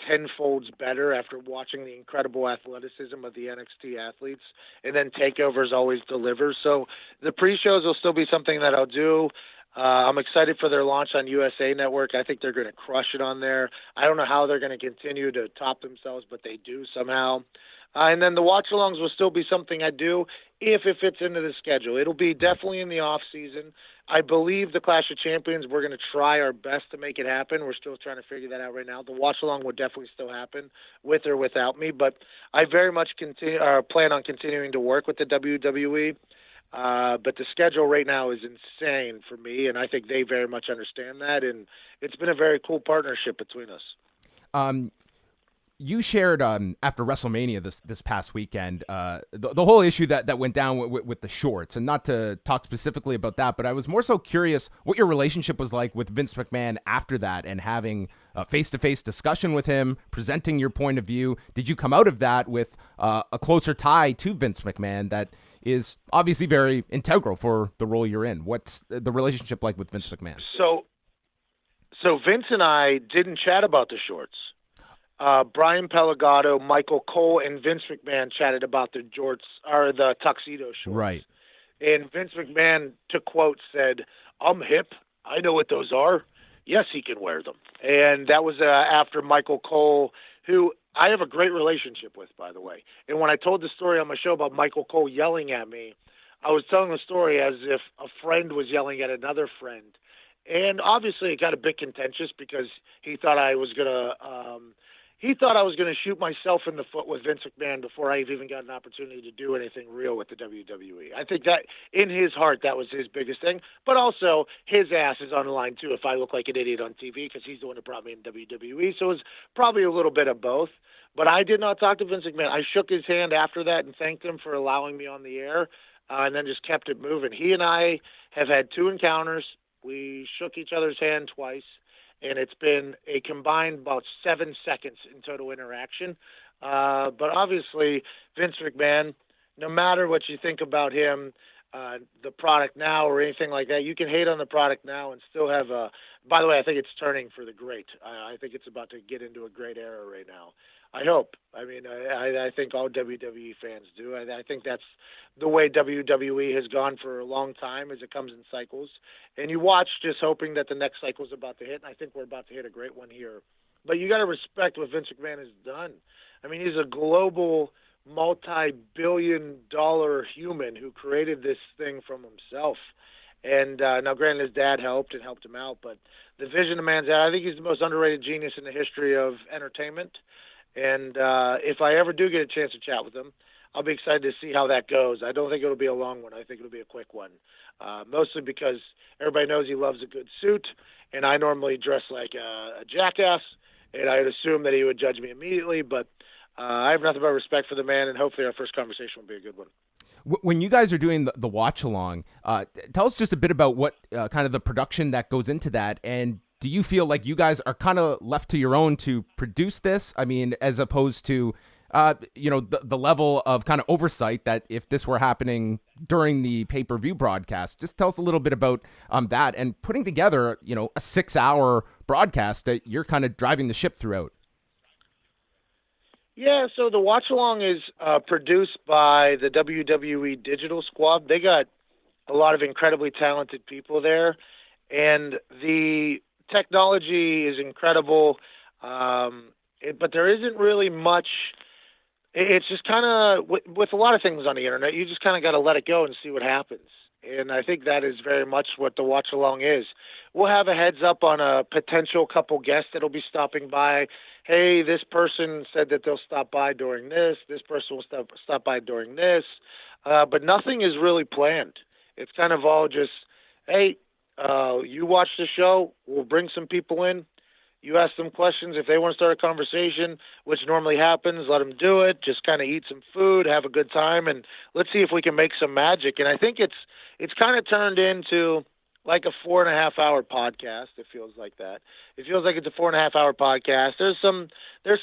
tenfold better after watching the incredible athleticism of the NXT athletes. And then takeovers always deliver. So the pre-shows will still be something that I'll do. I'm excited for their launch on USA Network. I think they're going to crush it on there. I don't know how they're going to continue to top themselves, but they do somehow. And then the watch-alongs will still be something I do if it fits into the schedule. It'll be definitely in the off-season. I believe the Clash of Champions, we're going to try our best to make it happen. We're still trying to figure that out right now. The watch-along will definitely still happen with or without me, but I very much plan on continuing to work with the WWE. But the schedule right now is insane for me, and I think they very much understand that, and it's been a very cool partnership between us. You shared after WrestleMania this past weekend the whole issue that went down with the shorts, and not to talk specifically about that, but I was more so curious what your relationship was like with Vince McMahon after that, and having a face-to-face discussion with him, presenting your point of view. Did you come out of that with a closer tie to Vince McMahon that is obviously very integral for the role you're in? What's the relationship like with Vince McMahon? So Vince and I didn't chat about the shorts. Brian Pellegato, Michael Cole, and Vince McMahon chatted about the the tuxedo shorts. Right. And Vince McMahon, to quote, said, "I'm hip. I know what those are. Yes, he can wear them." And that was after Michael Cole, who I have a great relationship with, by the way. And when I told the story on my show about Michael Cole yelling at me, I was telling the story as if a friend was yelling at another friend. And obviously it got a bit contentious because he thought I was going to shoot myself in the foot with Vince McMahon before I even got an opportunity to do anything real with the WWE. I think that in his heart, that was his biggest thing. But also, his ass is on the line, too, if I look like an idiot on TV, because he's the one that brought me in WWE. So it was probably a little bit of both. But I did not talk to Vince McMahon. I shook his hand after that and thanked him for allowing me on the air, and then just kept it moving. He and I have had 2 encounters. We shook each other's hand twice, and it's been a combined about 7 seconds in total interaction. But obviously, Vince McMahon, no matter what you think about him, the product now or anything like that, you can hate on the product now and still have a... By the way, I think it's turning for the great. I think it's about to get into a great era right now. I hope. I mean, I think all WWE fans do. I think that's the way WWE has gone for a long time, as it comes in cycles. And you watch just hoping that the next cycle is about to hit, and I think we're about to hit a great one here. But you got to respect what Vince McMahon has done. I mean, he's a global, multi-billion-dollar human who created this thing from himself. And now, granted, his dad helped him out, but the vision of man's dad, I think he's the most underrated genius in the history of entertainment. And if I ever do get a chance to chat with him, I'll be excited to see how that goes. I don't think it'll be a long one. I think it'll be a quick one, mostly because everybody knows he loves a good suit, and I normally dress like a jackass, and I'd assume that he would judge me immediately. But I have nothing but respect for the man, and hopefully our first conversation will be a good one. When you guys are doing the watch-along, tell us just a bit about what kind of the production that goes into that, and do you feel like you guys are kind of left to your own to produce this? I mean, as opposed to, the level of kind of oversight that if this were happening during the pay-per-view broadcast. Just tell us a little bit about that and putting together, a 6-hour broadcast that you're kind of driving the ship throughout. Yeah, so the watch-along is produced by the WWE Digital Squad. They got a lot of incredibly talented people there, and the technology is incredible, but there isn't really much. It's just kind of, with a lot of things on the internet, you just kind of got to let it go and see what happens. And I think that is very much what the watch along is. We'll have a heads up on a potential couple guests that'll be stopping by. Hey, this person said that they'll stop by during this. This person will stop by during this. But nothing is really planned. It's kind of all just, hey, you watch the show. We'll bring some people in. You ask them questions. If they want to start a conversation, which normally happens, let them do it. Just kind of eat some food, have a good time, and let's see if we can make some magic. And I think it's kind of turned into like a 4.5-hour podcast. It feels like that. It feels like it's a 4.5-hour podcast. There's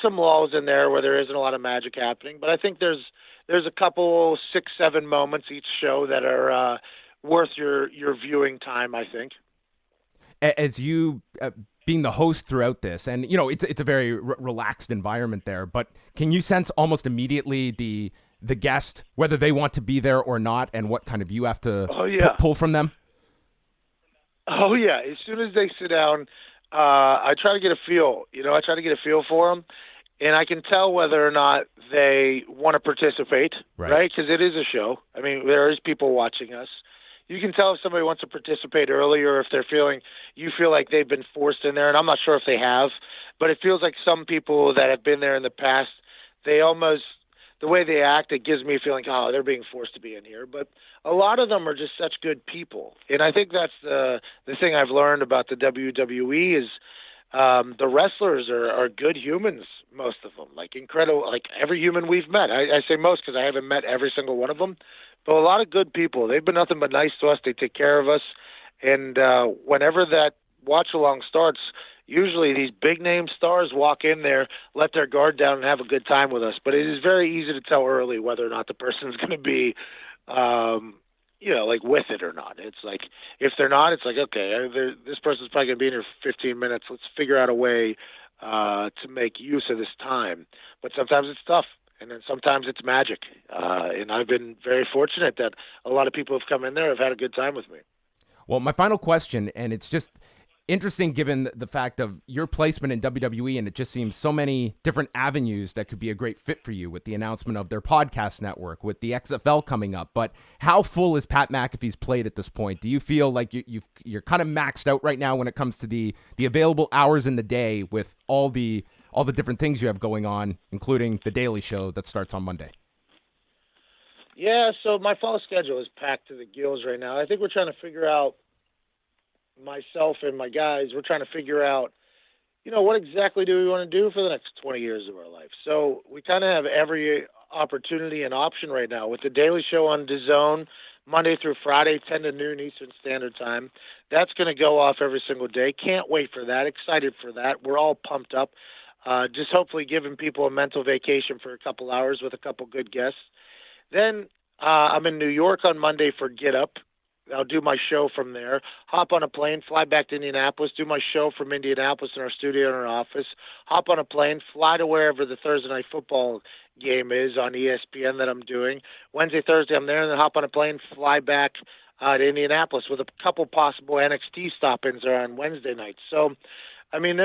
some lulls in there where there isn't a lot of magic happening, but I think there's a couple 6-7 moments each show that are worth your viewing time, I think. As you being the host throughout this, and it's a very relaxed environment there, but can you sense almost immediately the guest, whether they want to be there or not, and what kind of you have to pull from them? Oh yeah, as soon as they sit down, I try to get a feel. I try to get a feel for them, and I can tell whether or not they want to participate, right? Because it is a show. I mean, there is people watching us. You can tell if somebody wants to participate early or if you feel like they've been forced in there, and I'm not sure if they have, but it feels like some people that have been there in the past, they almost, the way they act, it gives me a feeling, oh, they're being forced to be in here. But a lot of them are just such good people. And I think that's the thing I've learned about the WWE is the wrestlers are good humans, most of them, like incredible, like every human we've met. I say most because I haven't met every single one of them. But a lot of good people. They've been nothing but nice to us. They take care of us. And whenever that watch-along starts, usually these big-name stars walk in there, let their guard down, and have a good time with us. But it is very easy to tell early whether or not the person's going to be, like with it or not. It's like, if they're not, it's like, okay, this person's probably going to be in here for 15 minutes. Let's figure out a way to make use of this time. But sometimes it's tough. And then sometimes it's magic. And I've been very fortunate that a lot of people have come in there, have had a good time with me. Well, my final question, and it's just interesting given the fact of your placement in WWE, and it just seems so many different avenues that could be a great fit for you with the announcement of their podcast network, with the XFL coming up. But how full is Pat McAfee's plate at this point? Do you feel like you're kind of maxed out right now when it comes to the available hours in the day with all the different things you have going on, including the Daily Show that starts on Monday? Yeah, so my fall schedule is packed to the gills right now. I think we're trying to figure out, myself and my guys, we're trying to figure out, what exactly do we want to do for the next 20 years of our life? So we kind of have every opportunity and option right now with the Daily Show on DAZN, Monday through Friday, 10 to noon Eastern Standard Time. That's going to go off every single day. Can't wait for that. Excited for that. We're all pumped up. Just hopefully giving people a mental vacation for a couple hours with a couple good guests. Then I'm in New York on Monday for Get Up. I'll do my show from there, hop on a plane, fly back to Indianapolis, do my show from Indianapolis in our studio in our office, hop on a plane, fly to wherever the Thursday Night Football game is on ESPN that I'm doing. Wednesday, Thursday, I'm there, and then hop on a plane, fly back to Indianapolis with a couple possible NXT stop-ins there on Wednesday night. So, I mean,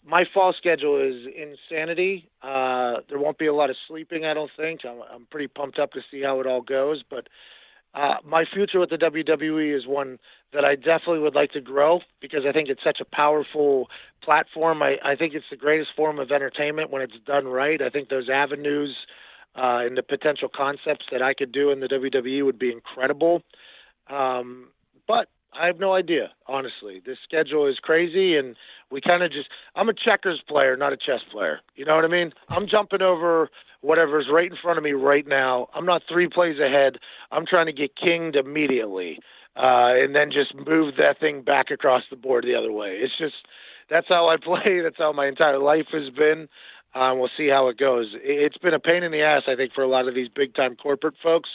my fall schedule is insanity. There won't be a lot of sleeping, I don't think. I'm pretty pumped up to see how it all goes, but my future with the WWE is one that I definitely would like to grow because I think it's such a powerful platform. I think it's the greatest form of entertainment when it's done right. I think those avenues and the potential concepts that I could do in the WWE would be incredible. But I have no idea, honestly. This schedule is crazy, and we kind of I'm a checkers player, not a chess player. You know what I mean? I'm jumping over whatever's right in front of me right now. I'm not 3 plays ahead. I'm trying to get kinged immediately and then just move that thing back across the board the other way. It's just, that's how I play. That's how my entire life has been. We'll see how it goes. It's been a pain in the ass, I think, for a lot of these big-time corporate folks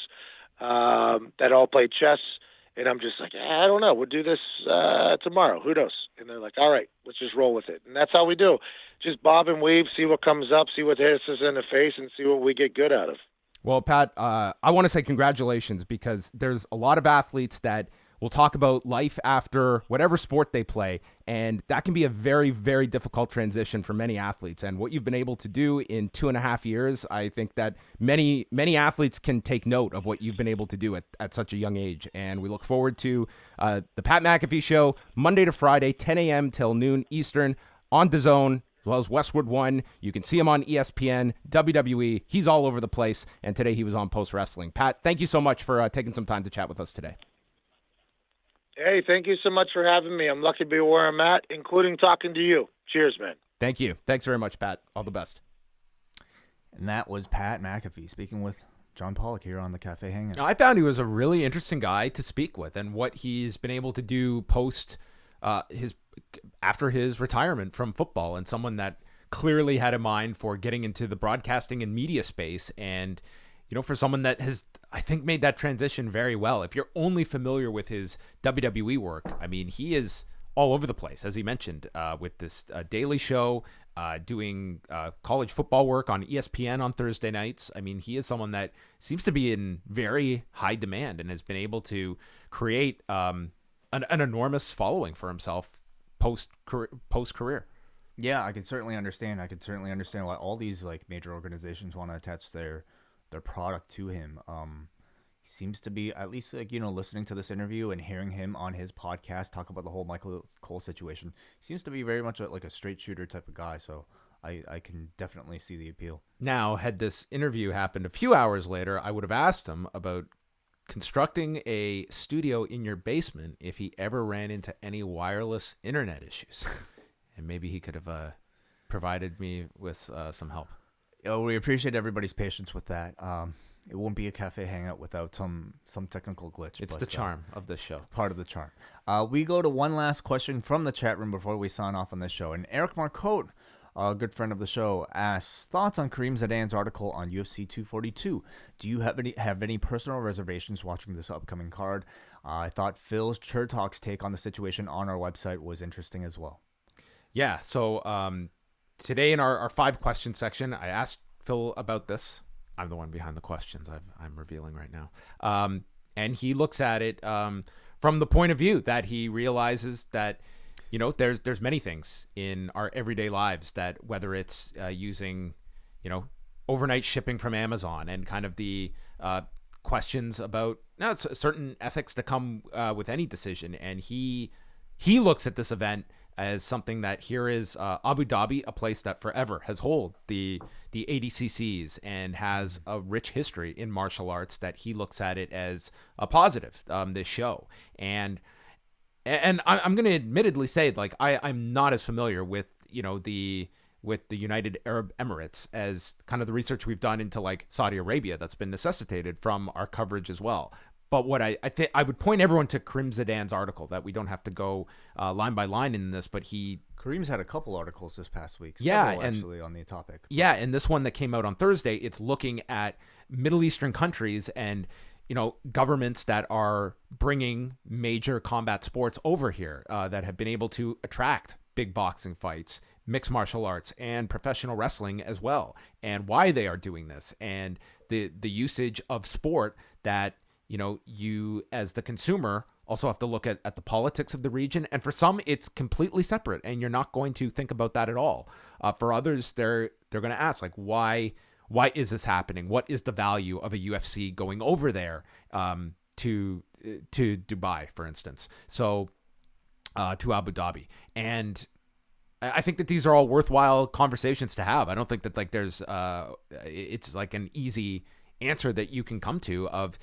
that all play chess. And I'm just like, I don't know. We'll do this tomorrow. Who knows? And they're like, all right, let's just roll with it. And that's how we do. Just bob and weave, see what comes up, see what hits us in the face, and see what we get good out of. Well, Pat, I want to say congratulations because there's a lot of athletes that We'll talk about life after whatever sport they play, and that can be a very, very difficult transition for many athletes. And what you've been able to do in 2.5 years, I think that many athletes can take note of what you've been able to do at such a young age. And we look forward to the Pat McAfee Show, Monday to Friday, 10 a.m. till noon Eastern on DAZN, as well as Westwood One. You can see him on ESPN, WWE. He's all over the place, and today he was on Post Wrestling. Pat, thank you so much for taking some time to chat with us today. Hey, thank you so much for having me. I'm lucky to be where I'm at, including talking to you. Cheers, man. Thank you. Thanks very much, Pat. All the best. And that was Pat McAfee speaking with John Pollock here on the Café Hangout. I found he was a really interesting guy to speak with, and what he's been able to do after his retirement from football, and someone that clearly had a mind for getting into the broadcasting and media space. And, you know, for someone that has, I think, made that transition very well. If you're only familiar with his WWE work, I mean, he is all over the place, as he mentioned, with this daily show, doing college football work on ESPN on Thursday nights. I mean, he is someone that seems to be in very high demand and has been able to create an enormous following for himself post career. Yeah, I can certainly understand. Why all these like major organizations want to attach their product to him. He seems to be, at least, like, you know, listening to this interview and hearing him on his podcast talk about the whole Michael Cole situation, seems to be very much like a straight shooter type of guy. So I can definitely see the appeal. Now, had this interview happened a few hours later, I would have asked him about constructing a studio in your basement if he ever ran into any wireless internet issues. And maybe he could have provided me with some help. Oh, we appreciate everybody's patience with that. It won't be a Café Hangout without some technical glitch. It's the charm of this show. Part of the charm. We go to one last question from the chat room before we sign off on this show. And Eric Marcotte, a good friend of the show, asks, thoughts on Kareem Zidane's article on UFC 242. Do you have any personal reservations watching this upcoming card? I thought Phil's Chertok's take on the situation on our website was interesting as well. Yeah, so today in our 5-question section, I asked Phil about this. I'm the one behind the questions I'm revealing right now. And he looks at it from the point of view that he realizes that, you know, there's many things in our everyday lives that, whether it's using, you know, overnight shipping from Amazon and kind of the questions about certain ethics to come with any decision. And he looks at this event as something that here is Abu Dhabi, a place that forever has held the ADCCs and has a rich history in martial arts, that he looks at it as a positive, this show. And I'm going to admittedly say, like, I'm not as familiar with, you know, with the United Arab Emirates as kind of the research we've done into like Saudi Arabia that's been necessitated from our coverage as well. But what I think I would point everyone to Kareem Zidane's article, that we don't have to go line by line in this, but Kareem's had a couple articles this past week. Yeah, and actually on the topic. Yeah, and this one that came out on Thursday, it's looking at Middle Eastern countries and, you know, governments that are bringing major combat sports over here that have been able to attract big boxing fights, mixed martial arts, and professional wrestling as well, and why they are doing this, and the usage of sport that, you know, you as the consumer also have to look at the politics of the region. And for some, it's completely separate, and you're not going to think about that at all. For others, they're going to ask, like, why is this happening? What is the value of a UFC going over there to Dubai, for instance? So to Abu Dhabi. And I think that these are all worthwhile conversations to have. I don't think that like there's it's like an easy answer that you can come to of.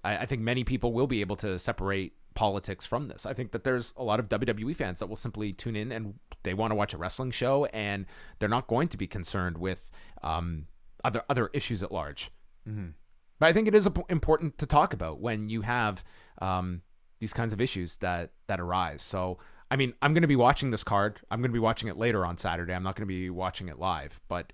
I think many people will be able to separate politics from this. I think that there's a lot of WWE fans that will simply tune in and they want to watch a wrestling show, and they're not going to be concerned with other issues at large. Mm-hmm. But I think it is important to talk about when you have these kinds of issues that arise. So, I mean, I'm going to be watching this card. I'm going to be watching it later on Saturday. I'm not going to be watching it live. But,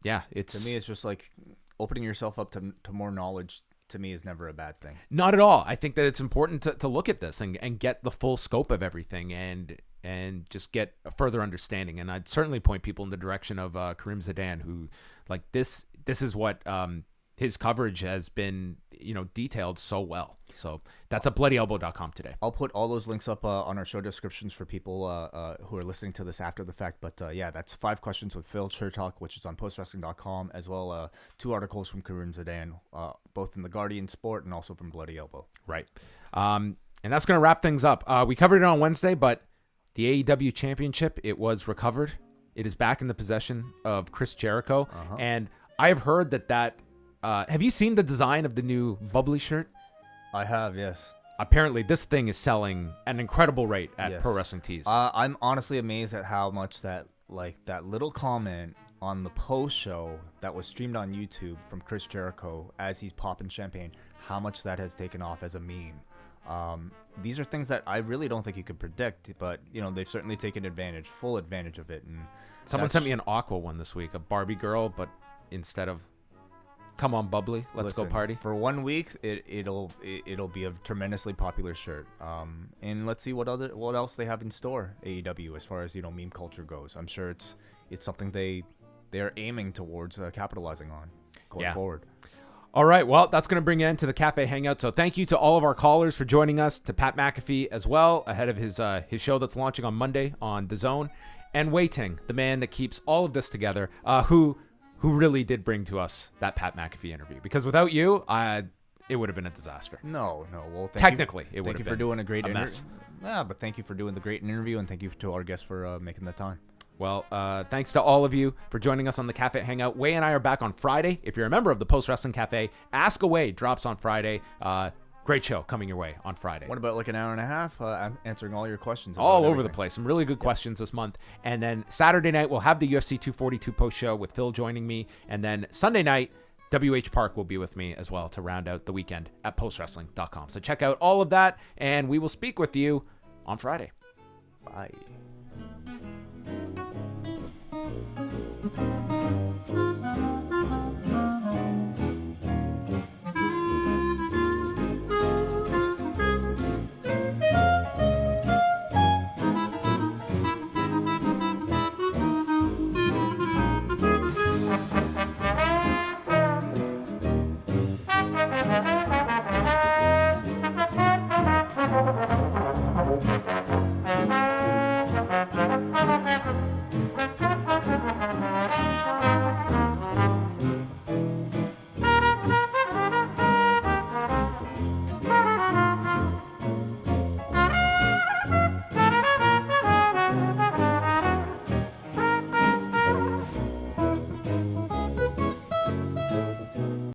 yeah, to me, it's just like opening yourself up to more knowledge, to me, is never a bad thing. Not at all. I think that it's important to look at this and get the full scope of everything and just get a further understanding. And I'd certainly point people in the direction of Kareem Zidane, who, like, this is what his coverage has been detailed so well. So that's at bloodyelbow.com today. I'll put all those links up on our show descriptions for people who are listening to this after the fact. But that's 5 questions with Phil Chertok, which is on postwrestling.com, as well 2 articles from Karun Zidane, both in the Guardian Sport and also from Bloody Elbow. Right. And that's going to wrap things up. We covered it on Wednesday, but the AEW Championship, it was recovered. It is back in the possession of Chris Jericho. And I have heard that have you seen the design of the new bubbly shirt? I have, yes. Apparently, this thing is selling at an incredible rate at Pro Wrestling Tees. I'm honestly amazed at how much that little comment on the post show that was streamed on YouTube from Chris Jericho as he's popping champagne, how much that has taken off as a meme. These are things that I really don't think you could predict, but they've certainly taken full advantage of it. And someone sent me an Aqua one this week, a Barbie girl, but instead of "Come on, bubbly, let's go party." For 1 week, it'll be a tremendously popular shirt. And let's see what else they have in store, AEW, as far as meme culture goes. I'm sure it's something they're aiming towards capitalizing on going forward. All right, well, that's going to bring an end to the Café Hangout. So thank you to all of our callers for joining us, to Pat McAfee as well, ahead of his show that's launching on Monday on DAZN, and Wai Ting, the man that keeps all of this together, who really did bring to us that Pat McAfee interview. Because without you, it would have been a disaster. No. Well, technically, it would have been thank you for doing a great mess. Yeah, but thank you for doing the great interview, and thank you to our guests for making the time. Well, thanks to all of you for joining us on the Café Hangout. Wai and I are back on Friday. If you're a member of the Post Wrestling Cafe, Ask Away drops on Friday. Great show coming your way on Friday. What about like an hour and a half? I'm answering all your questions. All over the place. Some really good questions this month. And then Saturday night, we'll have the UFC 242 post show with Phil joining me. And then Sunday night, WH Park will be with me as well to round out the weekend at postwrestling.com. So check out all of that, and we will speak with you on Friday. Bye.